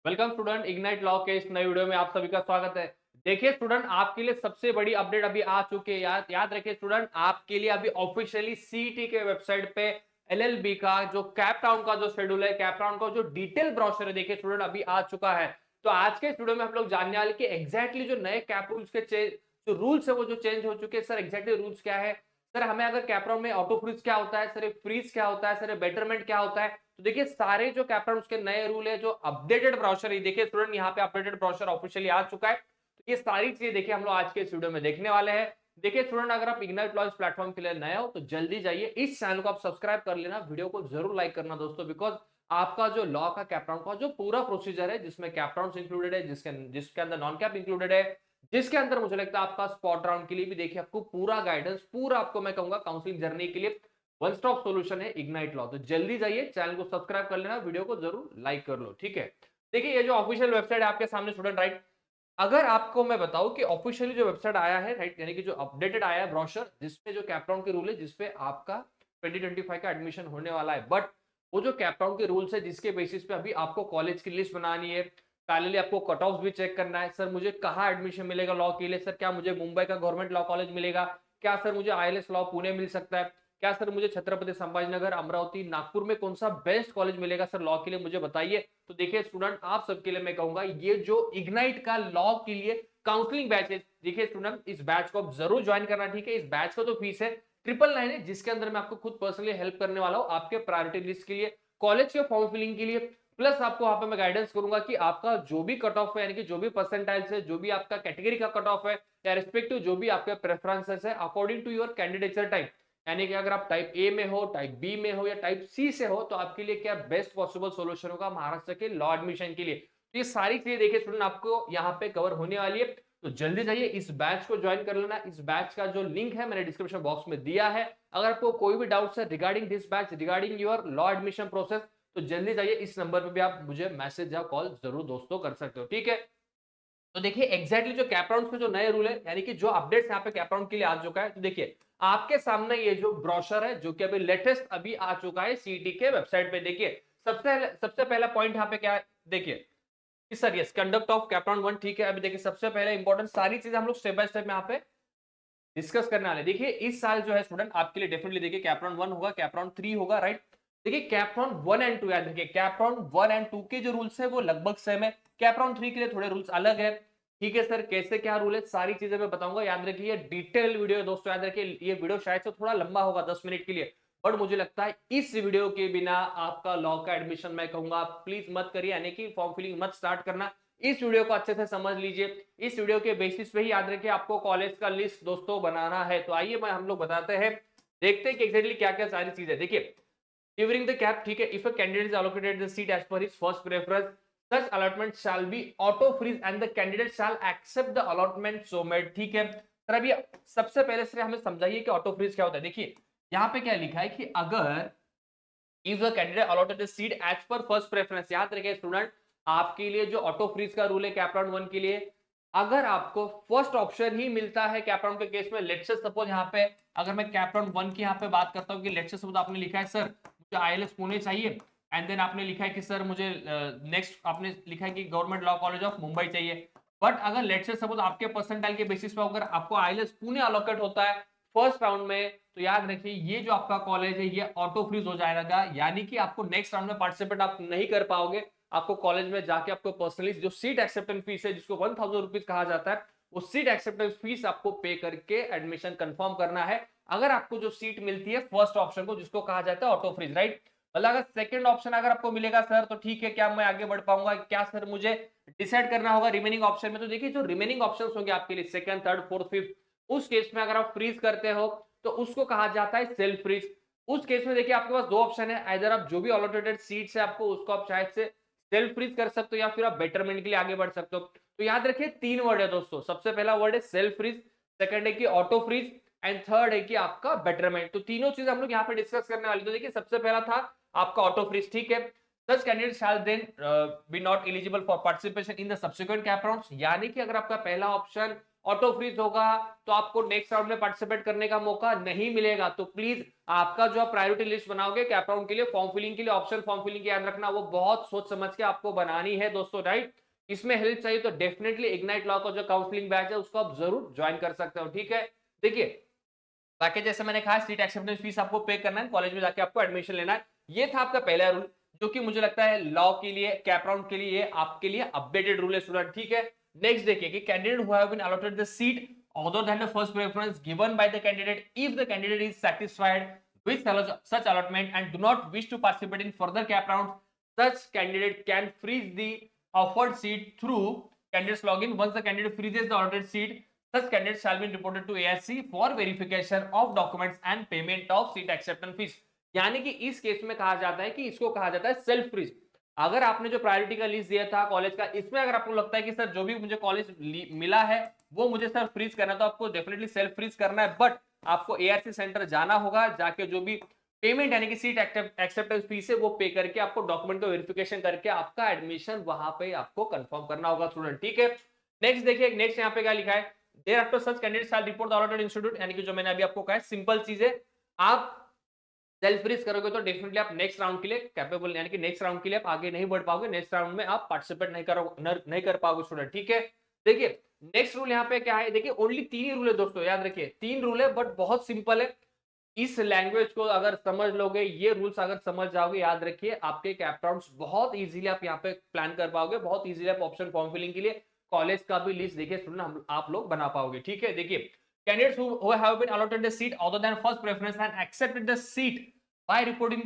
Welcome student, ignite law के इस नए वीडियो में आप सभी का स्वागत है। देखिए स्टूडेंट, आपके लिए सबसे बड़ी अपडेट अभी आ चुकी है। याद रखिए स्टूडेंट, आपके लिए अभी ऑफिशियली सीईटी के वेबसाइट पे एलएलबी का जो कैप टाउन का जो शेड्यूल है, कैप टाउन का जो डिटेल ब्रोशर है, देखिए स्टूडेंट अभी आ चुका है। तो आज के इस वीडियो में हम लोग जानने वाले कि एग्जैक्टली जो नए कैप रूल्स के जो रूल्स है वो जो चेंज हो चुके हैं। सर एग्जैक्टली रूल्स क्या है? सर हमें अगर कैप टाउन में ऑटो फ्रीज क्या होता है, सर फ्रीज क्या होता है, सर बेटरमेंट क्या होता है, तो देखिए सारे जो कैप्टन उसके नए रूल है, जो अपडेटेड ब्राउचर है, देखिए स्टूडेंट यहाँ पे अपडेटेड ब्राउचर ऑफिशियली आ चुका है। तो ये सारी चीजें देखिए हम लोग आज के इस वीडियो में देखने वाले हैं। देखिए स्टूडेंट, अगर आप इग्नाइट लॉ इस प्लेटफॉर्म के लिए नए हो तो जल्दी जाइए, इस चैनल को आप सब्सक्राइब कर लेना, वीडियो को जरूर लाइक करना दोस्तों, बिकॉज आपका जो लॉ का कैप्टाउन का जो पूरा प्रोसीजर है, जिसमें कैप्टाउन इंक्लूडेड है, जिसके अंदर नॉन कैप इंक्लूडेड है, जिसके अंदर मुझे लगता है आपका स्पॉट राउंड के लिए भी देखिए आपको पूरा गाइडेंस, पूरा आपको मैं कहूंगा काउंसलिंग जर्नी के लिए वन स्टॉप सॉल्यूशन है इग्नाइट लॉ। तो जल्दी जाइए, चैनल को सब्सक्राइब कर लेना, वीडियो को जरूर लाइक कर लो, ठीक है। देखिए ये जो ऑफिशियल वेबसाइट है आपके सामने स्टूडेंट, राइट। अगर आपको मैं बताऊं कि ऑफिशियली जो वेबसाइट आया है, राइट, यानी कि जो अपडेटेड आया है ब्रोशर, जिसमें जो कैपटाउन के रूल है, जिसपे आपका 2025 का एडमिशन होने वाला है, बट वो जो कैपटाउन के रूल्स है जिसके बेसिस पे अभी आपको कॉलेज की लिस्ट बनानी है, पैरेलली आपको कट ऑफ भी चेक करना है। सर मुझे कहाँ एडमिशन मिलेगा लॉ के लिए? सर क्या मुझे मुंबई का गवर्नमेंट लॉ कॉलेज मिलेगा? क्या सर मुझे आईएलएस लॉ पुणे मिल सकता है? क्या सर मुझे छत्रपति संभाजीनगर, अमरावती, नागपुर में कौन सा बेस्ट कॉलेज मिलेगा सर लॉ के लिए, मुझे बताइए। तो देखिए स्टूडेंट, आप सबके लिए मैं कहूंगा ये जो इग्नाइट का लॉ के लिए काउंसलिंग बैच है, देखिए स्टूडेंट इस बैच को आप जरूर ज्वाइन करना, ठीक है। इस बैच का तो फीस है 999 है, जिसके अंदर मैं आपको खुद पर्सनली हेल्प करने वाला हूँ आपके प्रायोरिटी लिस्ट के लिए, कॉलेज के फॉर्म फिलिंग के लिए, प्लस आपको वहां पे मैं गाइडेंस करूंगा कि आपका जो भी कट ऑफ है, यानी कि जो भी परसेंटाइल्स है, जो भी आपका कैटेगरी का कट ऑफ है, या रिस्पेक्टिव जो भी आपके प्रेफरेंसेस है, according to your candidature type, यानी कि अगर आप टाइप ए में हो, टाइप बी में हो, या टाइप सी से हो, तो आपके लिए क्या बेस्ट पॉसिबल सॉल्यूशन होगा महाराष्ट्र के लॉ एडमिशन के लिए। तो ये सारी चीजें देखिए स्टूडेंट आपको यहाँ पे कवर होने वाली है। तो जल्दी जाइए, इस बैच को ज्वाइन कर लेना। इस बैच का जो लिंक है मैंने डिस्क्रिप्शन बॉक्स में दिया है। अगर आपको कोई भी डाउट है regarding this batch, regarding your law admission process, तो जल्दी जाइए, इस नंबर पे भी आप मुझे मैसेज या कॉल जरूर दोस्तों कर सकते हो, ठीक है। तो देखिए एग्जैक्टली जो कैपराउंड के जो नए रूल है, यानी कि जो अपडेट्स यहाँ पे कैपराउंड के लिए आ चुका है, तो देखिए आपके सामने ये जो ब्रोशर है, जो कि अभी लेटेस्ट अभी आ चुका है सीटी के वेबसाइट पे। देखिए सबसे पहला पॉइंट यहाँ पे क्या है, देखिए कि सर यस, कंडक्ट ऑफ कैपराउंड 1, ठीक है। अभी देखिए सबसे पहले इंपॉर्टेंट सारी चीजें हम लोग स्टेप बाय स्टेप यहाँ पे डिस्कस करने वाले। देखिए इस साल जो है स्टूडेंट आपके लिए डेफिनेटली देखिए कैपराउंड 1 होगा, कैपराउंड 3 होगा, राइट। देखिए कैपराउंड 1 एंड 2, याद रखिए कैपराउंड 1 एंड 2 के जो रूल्स है वो लगभग सेम है। कैपराउंड 3 के लिए थोड़े रूल्स अलग है, ठीक है। सर कैसे क्या रूल है, सारी चीजें मैं बताऊंगा, याद रखिए डिटेल वीडियो है दोस्तों। याद रखिए ये वीडियो शायद से थोड़ा लंबा होगा 10 मिनट के लिए, बट मुझे लगता है इस वीडियो के बिना आपका लॉ का एडमिशन मैं कहूंगा प्लीज मत करिए, यानी कि फॉर्म फिलिंग मत स्टार्ट करना। इस वीडियो को अच्छे से समझ लीजिए, इस वीडियो के बेसिस पे ही याद रखिए आपको कॉलेज का लिस्ट दोस्तों बनाना है। तो आइए मैं हम लोग बताते हैं, देखते हैं कि एग्जैक्टली क्या क्या सारी चीजें। देखिए ड्यूरिंग द कैप, ठीक है, if a candidate is allocated the seat as per his first preference, such allotment shall be auto freeze and the candidate shall accept the allotment so made, ठीक है। Sir अभी सबसे पहले से हमें समझाइए कि ऑटो फ्रीज क्या होता है। देखिए यहाँ पे क्या लिखा है कि अगर if the candidate allotted the seat as per first preference, याद रखिए स्टूडेंट आपके लिए जो ऑटो फ्रीज का रूल है कैपराउंड 1 के लिए, अगर आपको फर्स्ट ऑप्शन ही मिलता है कैपराउंड के केस में, लेट्स से सपोज यहाँ पे अगर मैं कैपराउंड 1 की यहाँ पे बात करता हूँ कि लेट्स से सपोज आपने लिखा है सर मुझे आईएलएस पुणे चाहिए, एंड देन आपने लिखा है कि सर मुझे नेक्स्ट आपने लिखा है कि government law college of Mumbai चाहिए, बट अगर लेट्स से सपोज आपके परसेंटाइल के बेसिस पे अगर आपको आईएलएस पुणे अलोकेट होता है फर्स्ट राउंड में, तो याद रखिए ये जो आपका कॉलेज है ये ऑटो फ्रीज हो जाएगा, यानी कि आपको नेक्स्ट राउंड में पार्टिसिपेट आप नहीं कर पाओगे। आपको कॉलेज में जाके आपको पर्सनली जो सीट एक्सेप्टेंस फीस है, जिसको 1000 रुपीज कहा जाता है, उस सीट एक्सेप्टेंस फीस आपको पे करके एडमिशन कंफर्म करना है। अगर आपको जो सीट मिलती है फर्स्ट ऑप्शन को, जिसको कहा जाता है ऑटो फ्रीज, राइट। मतलब अगर सेकंड ऑप्शन अगर आपको मिलेगा सर तो ठीक है, क्या मैं आगे बढ़ पाऊंगा, क्या सर मुझे डिसाइड करना होगा रिमेनिंग ऑप्शन में। तो देखिए जो रिमेनिंग ऑप्शन होंगे आपके लिए सेकंड, थर्ड, फोर्थ, फिफ्थ, उस केस में अगर आप फ्रीज करते हो तो उसको कहा जाता है सेल्फ फ्रीज। उस केस में देखिए आपके पास दो ऑप्शन है, आइदर आप जो भी अलॉटेड सीट्स है आपको उसको आप शायद से सेल्फ फ्रीज कर सकते हो, या फिर आप बेटरमेंट के लिए आगे बढ़ सकते हो। तो याद रखिए तीन वर्ड है दोस्तों, सबसे पहला वर्ड है सेल्फ फ्रीज, सेकंड है कि ऑटो फ्रीज, एंड थर्ड है कि आपका बेटरमेंट। तो तीनों चीज हम लोग यहाँ पे डिस्कस करने वाले। तो देखिए सबसे पहला था आपका ऑटो फ्रीज, ठीक है। Such candidate shall then be not eligible for participation in the subsequent cap rounds, यानी कि अगर आपका पहला ऑप्शन ऑटो फ्रीज होगा तो आपको नेक्स्ट राउंड में पार्टिसिपेट करने का मौका नहीं मिलेगा। तो प्लीज आपका जो प्रायोरिटी लिस्ट बनाओगे कैप राउंड के लिए, फॉर्म फिलिंग के लिए, ऑप्शन फॉर्म फिलिंग याद रखना वो बहुत सोच समझ के आपको बनानी है दोस्तों, राइट। इसमें हेल्प चाहिए तो डेफिनेटली इग्नाइट लॉ का जो काउंसलिंग बैच है उसको आप जरूर ज्वाइन कर सकते हो, ठीक है। देखिए बाकी जैसे मैंने कहा सीट एक्सेप्टेंस फीस आपको पे करना है, कॉलेज में जाके आपको एडमिशन लेना है। ये था आपका पहला रूल जो कि मुझे लगता है लॉ के लिए, कैप राउंड के लिए आपके लिए अपडेटेड रूल है स्टूडेंट, ठीक है। नेक्स्ट देखिए कि candidate who have been allotted the seat other than the first preference given by the candidate if the candidate is satisfied with such allotment and do not wish to participate in further cap rounds, such candidate can freeze the offered seat through candidates login. Once the candidate freezes the allotted seat, such candidates shall be reported to ARC for verification of documents and payment of seat acceptance fees. यानी कि इस case में कहा जाता है कि इसको कहा जाता है सेल्फ फ्रीज। अगर आपने जो प्रायोरिटी का लिस्ट दिया था कॉलेज का, इसमें अगर आपको लगता है कि सर जो भी मुझे कॉलेज मिला है वो मुझे सर फ्रीज करना है, तो आपको डेफिनेटली सेल्फ फ्रीज करना है, बट आपको एआरसी सेंटर जाना होगा, जाके जो भी पेमेंट यानी कि सीट एक्सेप्टेंस फीस है वो पे करके आपको डॉक्यूमेंट को वेरिफिकेशन करके आपका एडमिशन वहां पे आपको कंफर्म करना होगा स्टूडेंट, ठीक है। नेक्स्ट देखिए, नेक्स्ट यहाँ पे क्या लिखा है, thereafter such candidate shall report the allotted institute, यानी कि जो मैंने अभी आपको कहा है सिंपल चीज है। आप सेल्फ फ्रीज करोगे तो डेफिनेटली आप नेक्स्ट राउंड के लिए कैपेबल, यानी कि नेक्स्ट राउंड के लिए आप आगे नहीं बढ़ पाओगे, नेक्स्ट राउंड में आप पार्टिसिपेट नहीं कर पाओगे स्टूडेंट, ठीक है। देखिए नेक्स्ट रूल यहाँ पे क्या है, देखिए ओनली 3 ही रूल है दोस्तों, याद रखिए 3 रूल है बट बहुत सिंपल है। इस लैंग्वेज को अगर समझ लोगे, ये रूल्स अगर समझ जाओगे, याद रखिए आपके कैप राउंड्स बहुत इजीली आप यहाँ पे प्लान कर पाओगे, बहुत इजीली आप ऑप्शन फॉर्म फिलिंग के लिए कॉलेज का भी लिस्ट देखिए स्टूडेंट आप लोग बना पाओगे, ठीक है। देखिए candidates who have been allotted the seat other than first preference and accepted the seat by reporting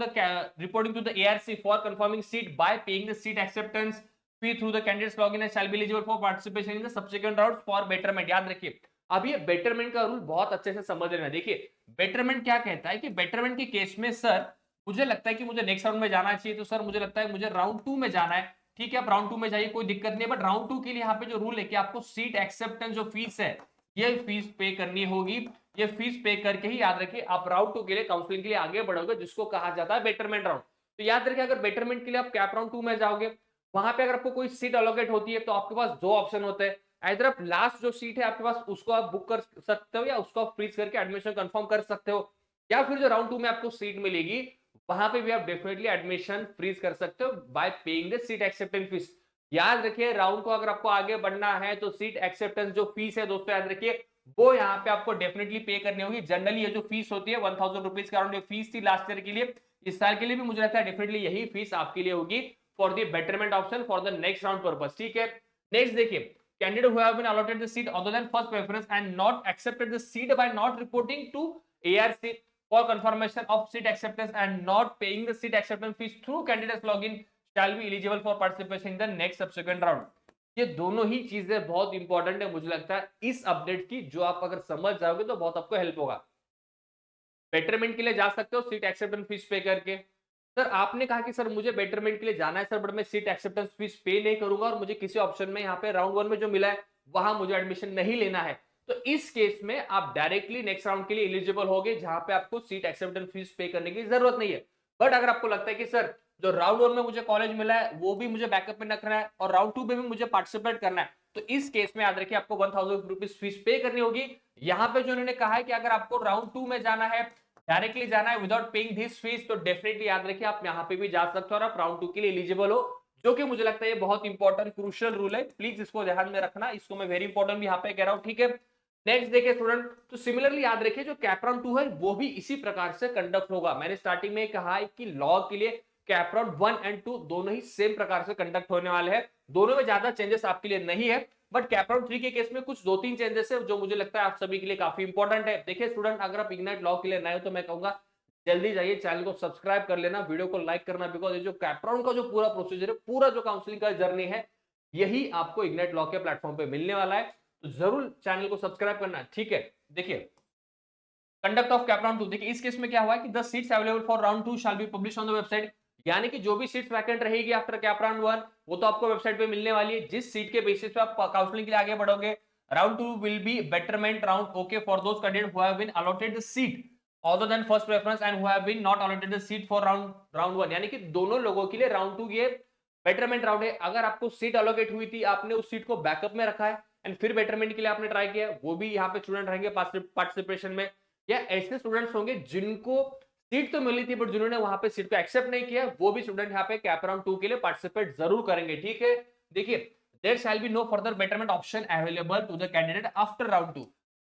to the ARC for confirming seat by paying the seat acceptance fee through the candidate's login and shall be eligible for participation in the subsequent rounds for betterment। याद रखिए अब ये betterment का rule बहुत अच्छे से समझ लेना। देखिए बेटरमेंट क्या कहता है कि बेटरमेंट के केस में सर मुझे लगता है कि मुझे नेक्स्ट राउंड में जाना चाहिए, तो सर मुझे लगता है मुझे राउंड 2 में जाना है, ठीक है। आप राउंड 2 में जाइए, कोई दिक्कत नहीं है, बट राउंड 2 के लिए यहाँ पे जो रूल है कि आपको सीट एक्सेप्टेंस जो फीस है ये फीस पे करनी होगी। ये फीस पे करके ही याद रखिए आप राउंड 2 के लिए काउंसलिंग के लिए आगे बढ़ोगे, जिसको कहा जाता है बेटरमेंट राउंड। तो याद रखिए अगर बेटरमेंट के लिए आप कैप राउंड 2 में जाओगे, वहां पे अगर आपको कोई सीट अलोकेट होती है तो आपके पास 2 ऑप्शन होते हैं, इधर आप लास्ट जो सीट है आपके पास उसको आप बुक कर सकते हो या उसको आप फ्रीज करके एडमिशन कंफर्म कर सकते हो, या फिर जो राउंड 2 में आपको सीट मिलेगी वहां पे भी आप डेफिनेटली एडमिशन फ्रीज कर सकते हो bye paying the seat acceptance fees. याद रखिए राउंड को अगर आपको आगे बढ़ना है तो सीट एक्सेप्टेंस जो फीस है दोस्तों याद रखिए वो यहाँ पे आपको डेफिनेटली पे करनी होगी। जनरली ये जो फीस होती है 1000 रुपीज का अराउंड फीस थी लास्ट ईयर के लिए, इस साल के लिए भी मुझे लगता है डेफिनेटली यही फीस आपके लिए होगी for the betterment option for the next round purpose, ठीक है। नेक्स्ट देखिए candidate who have been allotted the seat other than first preference and not accepted the seat by not reporting to ARC for confirmation of seat acceptance and not paying the seat acceptance fees through candidates login shall be eligible for participation in the next subsequent round। ये दोनों ही चीजें बहुत important है मुझे लगता है इस update की, जो आप अगर समझ जाओगे तो बहुत आपको हेल्प होगा। बेटरमेंट के लिए जा सकते हो सीट एक्सेप्टेंस फीस पे करके। सर आपने कहा कि सर मुझे बेटरमेंट के लिए जाना है सर, बट मैं सीट एक्सेप्टेंस फीस पे नहीं करूंगा और मुझे किसी ऑप्शन में यहाँ पे राउंड 1 में जो मिला है वहां मुझे एडमिशन नहीं लेना है, तो इस केस में आप डायरेक्टली नेक्स्ट राउंड के लिए एलिजिबल होगे जहां पे आपको सीट एक्सेप्टेंस फीस पे करने की जरूरत नहीं है। बट अगर आपको लगता है कि सर जो राउंड 1 में मुझे कॉलेज मिला है वो भी मुझे बैकअप में रखना है और राउंड 2 में भी मुझे पार्टिसिपेट करना है, तो इस केस में याद रखिए आपको 1000 रुपीज फीस पे करनी होगी। यहाँ पे जो उन्होंने कहा है कि अगर आपको राउंड 2 में जाना है, डायरेक्टली जाना है विदाउट पेइंग दिस फीस, तो डेफिनेटली याद रखिए आप यहाँ पे भी जा सकते हो और आप राउंड 2 के लिए एलिजिबल हो, जो कि मुझे लगता है ये बहुत इंपॉर्टेंट क्रूशियल रूल है, प्लीज इसको ध्यान में रखना, इसको मैं वेरी इंपॉर्टेंट भी यहाँ पे कह रहा हूँ, ठीक है। नेक्स्ट देखिए स्टूडेंट, तो सिमिलरली याद रखिए जो कैप राउंड 2 है वो भी इसी प्रकार से कंडक्ट होगा। मैंने स्टार्टिंग में कहा है कि लॉ के लिए कैप राउंड 1 एंड 2 दोनों ही सेम प्रकार से कंडक्ट होने वाले हैं, दोनों में ज्यादा चेंजेस आपके लिए नहीं है, बट कैप राउंड 3 के केस में कुछ 2-3 चेंजेस है जो मुझे लगता है आप सभी के लिए काफी इंपॉर्टेंट है। देखिए स्टूडेंट अगर आप इग्नाइट लॉ के लिए नए हो तो मैं कहूंगा जल्दी जाइए चैनल को सब्सक्राइब कर लेना, वीडियो को लाइक करना, बिकॉज ये जो कैप राउंड का जो पूरा प्रोसीजर है, पूरा जो काउंसलिंग का जर्नी है, यही आपको इग्नाइट लॉ के प्लेटफॉर्म पे मिलने वाला है, तो जरूर चैनल को सब्सक्राइब करना, ठीक है। देखिए कंडक्ट ऑफ कैप राउंड 2, देखिए इस केस में क्या हुआ है कि the seats available for round 2 shall be publish on the website, यानी कि जो भी सीट्स वैकेंट रहेगी आफ्टर कैप राउंड 1 वो तो आपको वेबसाइट पे मिलने वाली है, जिस सीट के बेसिस पे आप काउंसलिंग के लिए आगे बढ़ोगे। Round 2 will be betterment round, okay, for those candidate who have been allotted the seat other than first preference and who have been not allotted the seat for round 1, यानी कि दोनों लोगों के लिए राउंड 2 ये बेटरमेंट राउंड है। अगर आपको सीट अलोकेट हुई थी, आपने उस सीट को बैकअप में रखा है, एंड फिर बेटरमेंट के लिए आपने ट्राई किया, वो भी यहाँ पे स्टूडेंट रहेंगे पार्टिसिपेशन में। या ऐसे स्टूडेंट्स होंगे जिनको सीट तो मिली थी बट जिन्होंने वहां पे सीट को एक्सेप्ट नहीं किया, वो भी स्टूडेंट यहाँ पे कैप राउंड 2 के लिए पार्टिसिपेट जरूर करेंगे, ठीक है। देखिए, there shall be no further betterment option available to the candidate after round 2।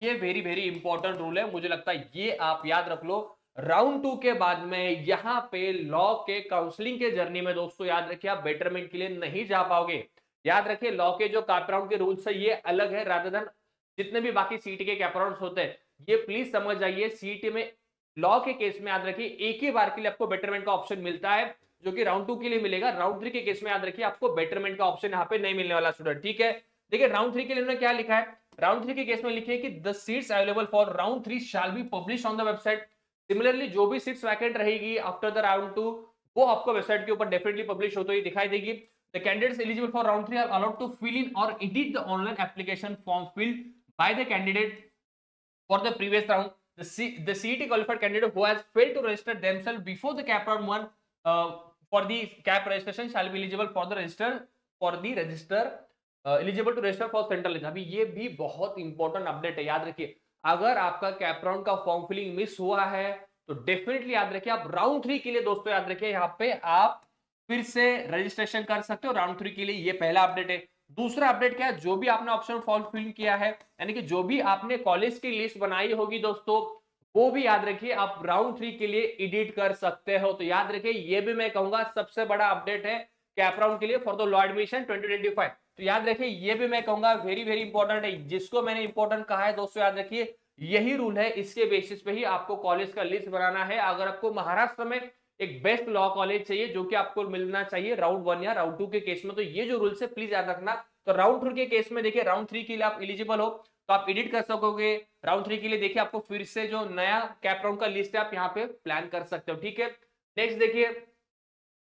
ये वेरी वेरी इंपॉर्टेंट रूल है, मुझे लगता है ये आप याद रख लो। राउंड 2 के बाद में यहाँ पे लॉ के काउंसलिंग के जर्नी में दोस्तों याद रखिए आप बेटरमेंट के लिए नहीं जा पाओगे। याद रखिए लॉ के जो कैप राउंड के रूल्स है ये अलग है रादर देन जितने भी बाकी सीटी के कैप राउंड्स होते हैं। ये प्लीज समझ जाइए, सीटी में लॉ के केस में याद रखिए एक ही बार के लिए आपको बेटरमेंट का ऑप्शन मिलता है, जो कि राउंड 2 के लिए मिलेगा। राउंड 3 के केस में याद रखिए आपको बेटरमेंट का ऑप्शन यहाँ पे नहीं मिलने वाला स्टूडेंट, ठीक है। देखिए राउंड 3 के लिए उन्होंने क्या लिखा है, राउंड 3 के केस में लिखे कि the seats available for round 3 shall be publish on the website. Similarly जो भी सीट्स वैकेंट रहेगी आफ्टर द राउंड 2 वो आपको वेबसाइट के ऊपर डेफिनेटली पब्लिश होते हुए दिखाई देगी। The candidates eligible for round 3 are allowed to fill in or edit the online application form filled by the candidate for the previous round. The CET qualified candidate who has failed to register themselves before the cap round 1 for the cap registration shall be eligible for the register eligible to register for central। अभी ये भी बहुत important update है, याद रखिए अगर आपका cap round का फॉर्म फिलिंग मिस हुआ है तो डेफिनेटली याद रखिए आप राउंड 3 के लिए दोस्तों याद रखिए यहाँ पे आप फिर से रजिस्ट्रेशन कर सकते हो राउंड 3 के लिए। ये पहला अपडेट है। दूसरा अपडेट क्या है, जो भी आपने ऑप्शन फॉर्म फिल किया है यानी कि जो भी आपने कॉलेज की लिस्ट बनाई होगी दोस्तों वो भी याद रखिए आप राउंड 3 के लिए एडिट कर सकते हो। तो याद रखिए ये भी मैं कहूंगा सबसे बड़ा अपडेट है कैप राउंड के लिए फॉर द लॉ एडमिशन 2025। तो याद रखिए ये भी मैं कहूंगा वेरी वेरी इंपॉर्टेंट है। जिसको मैंने इंपॉर्टेंट कहा है दोस्तों याद रखिए यही रूल है, इसके बेसिस पे ही आपको कॉलेज का लिस्ट बनाना है। अगर आपको महाराष्ट्र में एक बेस्ट लॉ कॉलेज चाहिए जो कि आपको मिलना चाहिए राउंड 1 या राउंड 2 के केस में, तो ये जो रूल्स है प्लीज याद रखना। तो राउंड 3 के केस में देखिए राउंड 3 के लिए आप एलिजिबल हो तो आप एडिट कर सकोगे। राउंड 3 के लिए देखिए आपको फिर से जो नया कैप राउंड का लिस्ट है आप यहाँ पे प्लान कर सकते हो, ठीक है। नेक्स्ट देखिए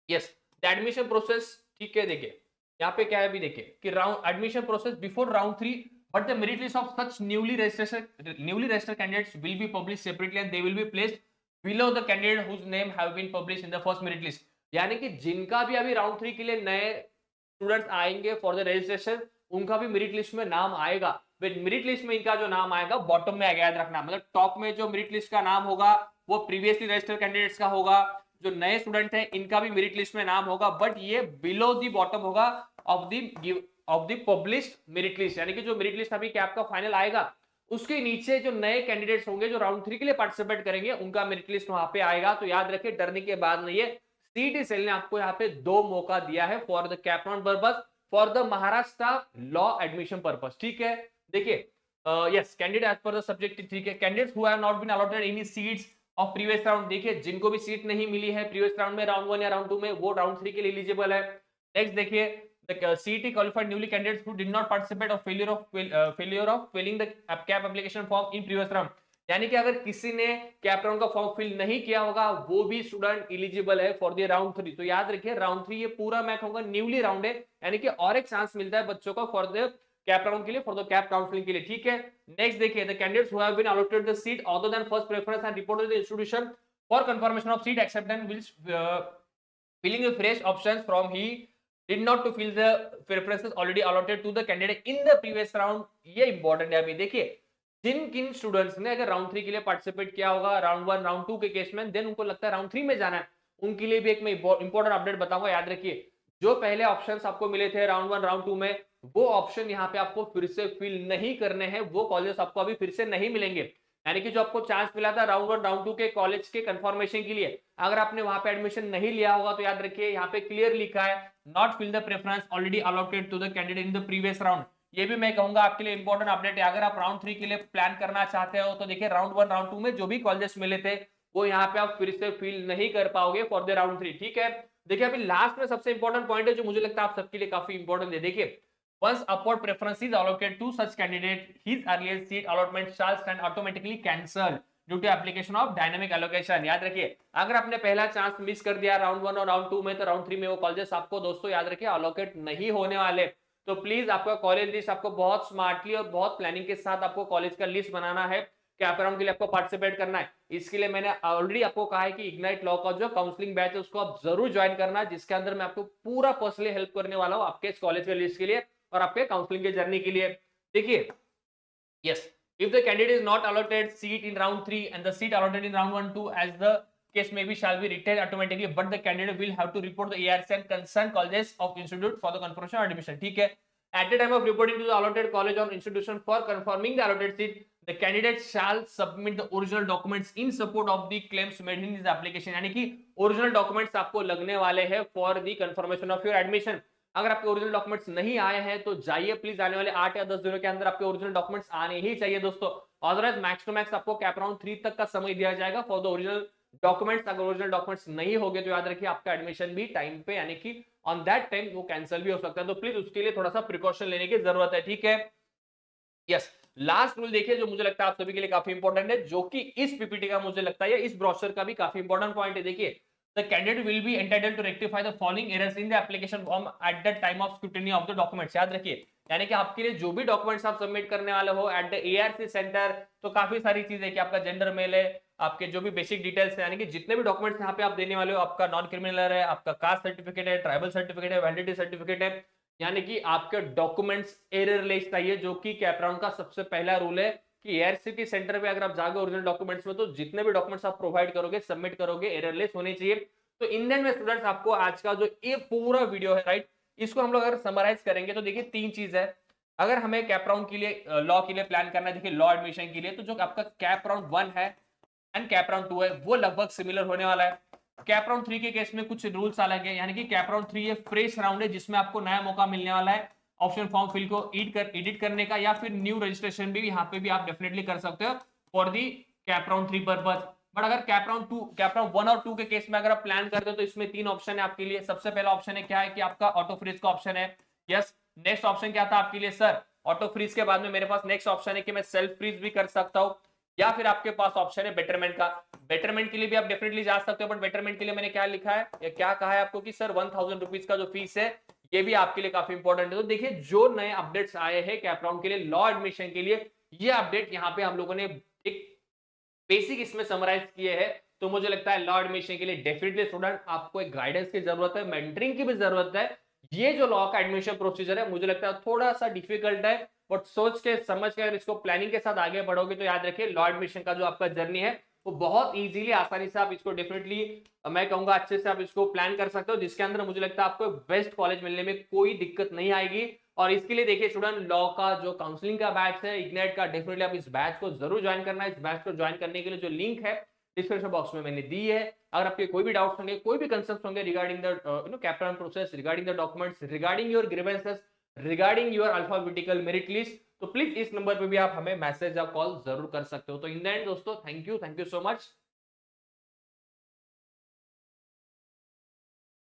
यस द एडमिशन प्रोसेस, ठीक है। देखिए यहाँ पे क्या है अभी देखिए कि round admission process before round 3 but the merit list of such newly registered candidates will be published separately and they will be placed below the candidate whose name have been published in the first merit list। यानी कि जिनका भी अभी round 3 के लिए नए students आएंगे for the registration उनका भी मेरिट लिस्ट में नाम आएगा। मेरिट लिस्ट में इनका जो नाम आएगा बॉटम में आएगा, याद रखना। मतलब टॉप में जो मेरिट लिस्ट का नाम होगा वो प्रीवियसली रजिस्टर्ड कैंडिडेट्स का होगा, जो नए स्टूडेंट है इनका भी मेरिट लिस्ट में नाम होगा, बट ये बिलो दी बॉटम होगा of the published merit list. यानी कि जो मेरिट लिस्ट अभी कैप का फाइनल आएगा उसके नीचे जो नए कैंडिडेट्स होंगे जो राउंड 3 के लिए पार्टिसिपेट करेंगे उनका मेरिट लिस्ट वहां पे आएगा। तो याद रखिए डरने के बाद नहीं है, सीटी सेल ने आपको यहाँ पे 2 मौका दिया है for the CAP round purpose for the Maharashtra law admission purpose, ठीक है। देखिए yes candidate as per the subject, ठीक है। Candidates who have not been allotted any seats of previous round, देखिए जिनको भी सीट नहीं मिली है प्रीवियस राउंड में राउंड 1 या राउंड 2 में वो राउंड 3 के लिए एलिजिबल है। नेक्स्ट देखिए the CET qualified newly candidates who did not participate or failure of filling the cap application form in previous round। यानी कि अगर किसी ने कैप राउंड का फॉर्म फिल नहीं किया होगा वो भी स्टूडेंट एलिजिबल है फॉर द राउंड 3। तो याद रखिए राउंड 3 ये पूरा मैं कहूंगा न्यूली राउंड है, यानी कि और एक चांस मिलता है बच्चों को फॉर द कैप राउंड के लिए फॉर द कैप काउंसलिंग के लिए, ठीक है। नेक्स्ट देखिए the candidates who have been allotted the seat other than first preference and reported the institution for confirmation of seat acceptance will filling the fresh options from he did not to fill the preferences already allotted to the candidate in the previous round। ये important है। अभी देखिए जिन किन students ने अगर round 3 के लिए participate किया होगा राउंड 1 राउंड 2 के केस में देन उनको लगता है राउंड 3 में जाना है, उनके लिए भी एक मैं इंपॉर्टेंट अपडेट बताऊंगा। याद रखिए जो पहले ऑप्शंस आपको मिले थे राउंड 1 राउंड 2 में वो ऑप्शन यहाँ पे आपको फिर से फिल नहीं करने हैं, वो कॉलेज आपको अभी फिर से नहीं मिलेंगे। यानी कि जो आपको चांस मिला था राउंड 1 राउंड 2 के कॉलेज के कंफर्मेशन के लिए, अगर आपने वहां पे एडमिशन नहीं लिया होगा तो याद रखिए यहाँ पे क्लियर लिखा है not fill the preference already allotted to the candidate in the previous round. ये भी मैं कहूंगा आपके लिए इंपॉर्टेंट अपडेट है। अगर आप राउंड 3 के लिए प्लान करना चाहते हो तो देखिए राउंड 1 राउंड 2 में जो भी कॉलेजेस मिले थे वो यहाँ पे आप फिर से फिल नहीं कर पाओगे फॉर द राउंड 3, ठीक है। देखिए अभी लास्ट में सबसे इंपॉर्टेंट पॉइंट है जो मुझे लगता है आप सबके लिए काफी इंपॉर्टेंट है। देखिए once upward preference is allocated to such candidate his earlier seat allotment shall stand automatically cancelled due to application of dynamic allocation. याद रखिए अगर आपने पहला चांस मिस कर दिया राउंड 1 और राउंड 2 में तो राउंड 3 में वो कॉलेजेस आपको दोस्तों याद रखिए अलोकेट नहीं होने वाले। तो प्लीज आपका कॉलेज लिस्ट आपको बहुत स्मार्टली और बहुत प्लानिंग के साथ आपको कॉलेज का लिस्ट बनाना है। कैप राउंड के लिए आपको पार्टिसिपेट करना है, इसके लिए मैंने ऑलरेडी आपको कहा है कि इग्नाइट लॉ का जो काउंसलिंग बैच है उसको आप जरूर ज्वाइन करना, जिसके अंदर मैं आपको पूरा पर्सनली हेल्प करने वाला हूँ आपके इस कॉलेज के लिस्ट के लिए और आपके काउंसलिंग के जर्नी के लिए। देखिए, yes, if the candidate is not allotted seat in round 3 and the seat allotted in round 1 2 as the case may be shall be retained automatically, but the candidate will have to report the ARC and concerned colleges of institute for the confirmation of admission. ठीक है, at the time of reporting to the allotted college or institution for confirming the allotted seat, the candidate shall submit the original documents in support of the claims made in his application. यानी कि original documents आपको लगने वाले हैं for the confirmation of your admission. अगर आपके original documents नहीं आए हैं तो जाइए प्लीज, आने वाले 8 या 10 दिनों के अंदर आपके ओरिजिनल डॉक्यूमेंट्स आने ही चाहिए दोस्तों। अदरवाइज मैक्स टू मैक्स आपको कैप राउंड 3 तक का समय दिया जाएगा फॉर द ओरिजिनल डॉक्यूमेंट्स। अगर ओरिजिनल डॉक्यूमेंट्स नहीं होंगे तो याद रखिए आपका एडमिशन भी टाइम पे यानी कि ऑन दैट टाइम वो कैंसिल भी हो सकता है, तो प्लीज उसके लिए थोड़ा सा प्रिकॉशन लेने की जरूरत है, ठीक है। यस, लास्ट रूल देखिए जो मुझे लगता है आप सभी के लिए काफी इंपॉर्टेंट है, जो कि इस पीपीटी का मुझे लगता है या इस ब्रोशर का भी काफी इंपॉर्टेंट पॉइंट है। देखिए, the candidate will be entitled to rectify the following errors in the application form at the time of scrutiny of the documents। याद रखिए, यानी कि आपके लिए जो भी डॉक्यूमेंट्स आप सबमिट करने वाले हो एट द एआरसी सेंटर, तो काफी सारी चीजें कि आपका जेंडर मेल है, आपके जो भी बेसिक डिटेल्स है, यानी कि जितने भी डॉक्यूमेंट्स यहाँ पे आप देने वाले हो, आपका नॉन क्रिमिनल है, आपका कास्ट सर्टिफिकेट है, ट्राइबल सर्टिफिकेट है, वैलिडिटी सर्टिफिकेट है, यानी कि आपके डॉक्यूमेंट्स एररलेस चाहिए, जो कि कैपराउंड का सबसे पहला रूल है कि एआरसीटी सेंटर पे अगर आप जाओगे ओरिजिनल डॉक्यूमेंट्स में, तो जितने भी डॉक्यूमेंट्स आप प्रोवाइड करोगे, सबमिट करोगे, एररलेस होने चाहिए। तो इंडियन में स्टूडेंट्स आपको आज का जो ये पूरा वीडियो है, राइट, इसको हम लोग अगर समराइज करेंगे तो देखिए 3 चीज है। अगर हमें कैप राउंड के लिए लॉ के लिए प्लान करना है, देखिए लॉ एडमिशन के लिए, तो जो आपका कैप राउंड 1 है एंड कैप राउंड 2 है वो लगभग सिमिलर होने वाला है। कैप राउंड 3 के केस में कुछ रूल्स अलग है, यानी कि कैप राउंड 3 ये फ्रेश राउंड है जिसमें आपको नया मौका मिलने वाला है ऑप्शन फॉर्म फिल को एडिट करने का, या फिर न्यू रजिस्ट्रेशन भी यहाँ पे भी आप डेफिनेटली कर सकते हो for the cap round 3 purpose. But अगर कैप राउंड 1 और 2 के केस में अगर आप प्लान करते हो तो इसमें 3 ऑप्शन है आपके लिए। सबसे पहला ऑप्शन है क्या है कि आपका ऑटो फ्रीज का ऑप्शन है। यस, नेक्स्ट ऑप्शन क्या था आपके लिए सर, ऑटो फ्रीज के बाद में मेरे पास नेक्स्ट ऑप्शन है कि मैं सेल्फ फ्रीज भी कर सकता हूं, या फिर आपके पास ऑप्शन है बेटरमेंट का। बेटरमेंट के लिए भी आप डेफिनेटली जा सकते हो, बट बेटरमेंट के लिए मैंने क्या लिखा है या क्या कहा है आपको कि सर 1000 रुपीज का जो फीस है ये भी आपके लिए काफी इंपॉर्टेंट है। तो देखिए जो नए अपडेट्स आए हैं कैप राउंड के लिए लॉ एडमिशन के लिए, ये अपडेट यहाँ पे हम लोगों ने एक बेसिक इसमें समराइज किए हैं। तो मुझे लगता है लॉ एडमिशन के लिए डेफिनेटली स्टूडेंट आपको एक गाइडेंस की जरूरत है, मेंटरिंग की भी जरूरत है। ये जो लॉ का एडमिशन प्रोसीजर है मुझे लगता है थोड़ा सा डिफिकल्ट है, बट सोच के समझ के अगर इसको प्लानिंग के साथ आगे बढ़ोगे तो याद रखिए लॉ एडमिशन का जो आपका जर्नी है वो बहुत इजीली आसानी से आप इसको डेफिनेटली मैं कहूंगा अच्छे से आप इसको प्लान कर सकते हो, जिसके अंदर मुझे लगता है आपको बेस्ट कॉलेज मिलने में कोई दिक्कत नहीं आएगी। और इसके लिए देखिए स्टूडेंट लॉ का जो काउंसलिंग का बैच है इग्नाइट का, डेफिनेटली आप इस बैच को जरूर ज्वाइन करना है। इस बैच को ज्वाइन करने के लिए जो लिंक है डिस्क्रिप्शन बॉक्स में मैंने दी है। अगर आपके कोई भी डाउट्स होंगे, कोई भी कंसर्न्स होंगे regarding the capital process, regarding the documents, regarding your grievances, regarding your alphabetical merit list, तो प्लीज इस नंबर पे भी आप हमें मैसेज या कॉल जरूर कर सकते हो। तो इन द एंड दोस्तों थैंक यू सो मच।